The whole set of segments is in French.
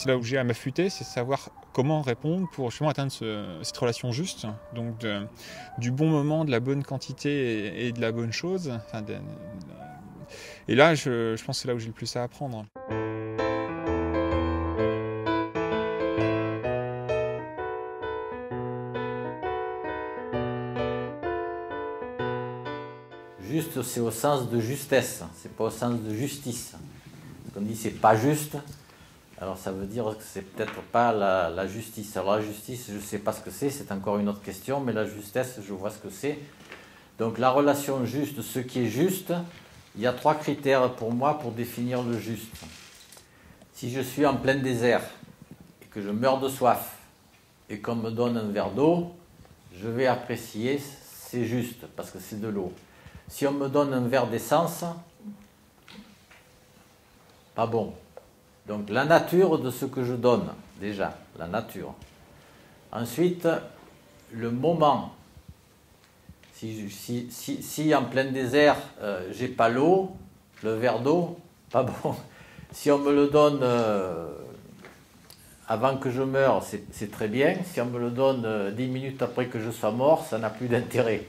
C'est là où j'ai à m'affûter, c'est savoir comment répondre pour justement atteindre cette relation juste, donc du bon moment, de la bonne quantité et de la bonne chose. Enfin, et là, je pense que c'est là où j'ai le plus à apprendre. Juste, c'est au sens de justesse, c'est pas au sens de justice. Quand on dit c'est pas juste, alors ça veut dire que c'est peut-être pas la justice. Alors la justice, je sais pas ce que c'est encore une autre question, mais la justesse, je vois ce que c'est. Donc la relation juste, ce qui est juste, il y a 3 critères pour moi pour définir le juste. Si je suis en plein désert et que je meurs de soif et qu'on me donne un verre d'eau, je vais apprécier, c'est juste parce que c'est de l'eau. Si on me donne un verre d'essence, pas bon. Donc la nature de ce que je donne, déjà, la nature. Ensuite, le moment. Si en plein désert, j'ai pas l'eau, le verre d'eau, pas bon. Si on me le donne avant que je meure, c'est très bien. Si on me le donne 10 minutes après que je sois mort, ça n'a plus d'intérêt.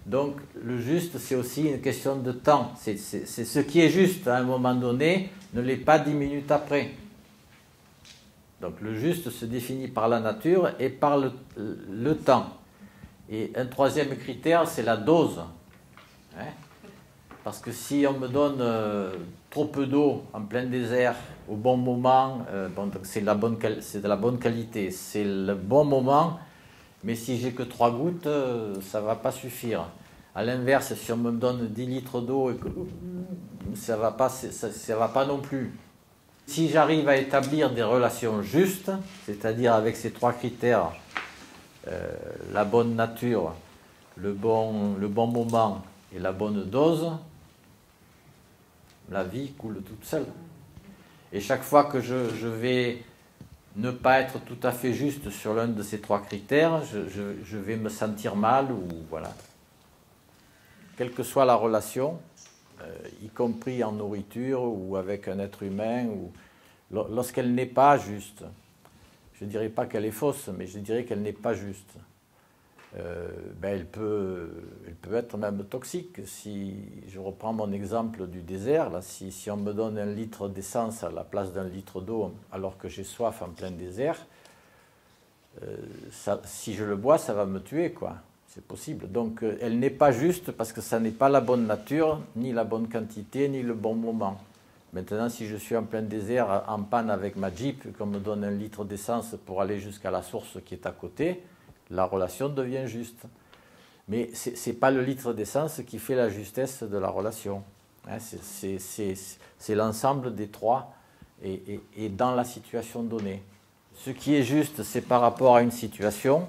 Donc le juste, c'est aussi une question de temps. C'est ce qui est juste à un moment donné, ne l'est pas 10 minutes après. Donc le juste se définit par la nature et par le temps. Et un troisième critère, c'est la dose. Hein? Parce que si on me donne trop peu d'eau en plein désert, au bon moment, c'est de la bonne qualité, c'est le bon moment, mais si j'ai que 3 gouttes, ça ne va pas suffire. À l'inverse, si on me donne 10 litres d'eau, ça va pas non plus. Si j'arrive à établir des relations justes, c'est-à-dire avec ces 3 critères, la bonne nature, le bon moment et la bonne dose, la vie coule toute seule. Et chaque fois que je vais ne pas être tout à fait juste sur l'un de ces 3 critères, je vais me sentir mal ou voilà. Quelle que soit la relation, y compris en nourriture ou avec un être humain, ou lorsqu'elle n'est pas juste, je ne dirais pas qu'elle est fausse, mais je dirais qu'elle n'est pas juste. Elle peut être même toxique. Si je reprends mon exemple du désert, là, si on me donne 1 litre d'essence à la place d'1 litre d'eau alors que j'ai soif en plein désert, si je le bois, ça va me tuer, quoi. C'est possible. Donc elle n'est pas juste parce que ça n'est pas la bonne nature, ni la bonne quantité, ni le bon moment. Maintenant, si je suis en plein désert, en panne avec ma Jeep, qu'on me donne 1 litre d'essence pour aller jusqu'à la source qui est à côté, la relation devient juste. Mais ce n'est pas le litre d'essence qui fait la justesse de la relation. Hein, c'est l'ensemble des 3 et dans la situation donnée. Ce qui est juste, c'est par rapport à une situation,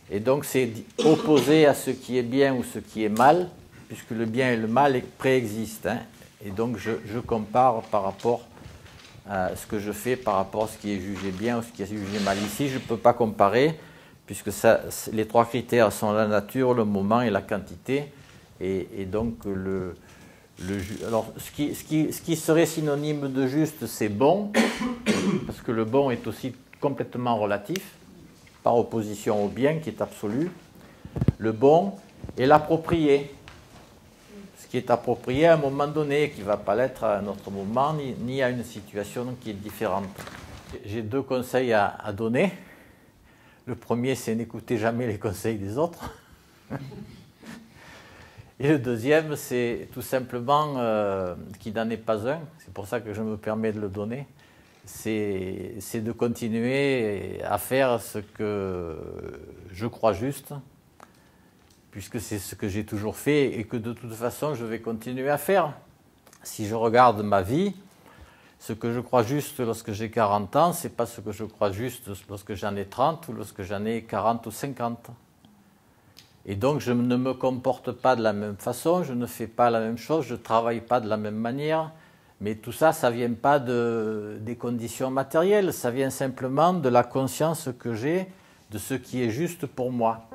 et donc c'est opposé à ce qui est bien ou ce qui est mal, puisque le bien et le mal préexistent. Hein, et donc je compare par rapport à ce que je fais, par rapport à ce qui est jugé bien ou ce qui est jugé mal. Ici, je ne peux pas comparer, puisque les 3 critères sont la nature, le moment et la quantité. Et donc, alors, ce qui serait synonyme de juste, c'est bon, parce que le bon est aussi complètement relatif, par opposition au bien qui est absolu. Le bon et l'approprié. Ce qui est approprié à un moment donné, qui ne va pas l'être à un autre moment, ni à une situation qui est différente. J'ai 2 conseils à donner. Le premier, c'est n'écoutez jamais les conseils des autres. Et le deuxième, c'est tout simplement, qui n'en est pas un, c'est pour ça que je me permets de le donner, c'est de continuer à faire ce que je crois juste, puisque c'est ce que j'ai toujours fait et que de toute façon, je vais continuer à faire. Si je regarde ma vie, ce que je crois juste lorsque j'ai 40 ans, ce n'est pas ce que je crois juste lorsque j'en ai 30 ou lorsque j'en ai 40 ou 50. Et donc je ne me comporte pas de la même façon, je ne fais pas la même chose, je ne travaille pas de la même manière. Mais tout ça, ça ne vient pas des conditions matérielles, ça vient simplement de la conscience que j'ai de ce qui est juste pour moi.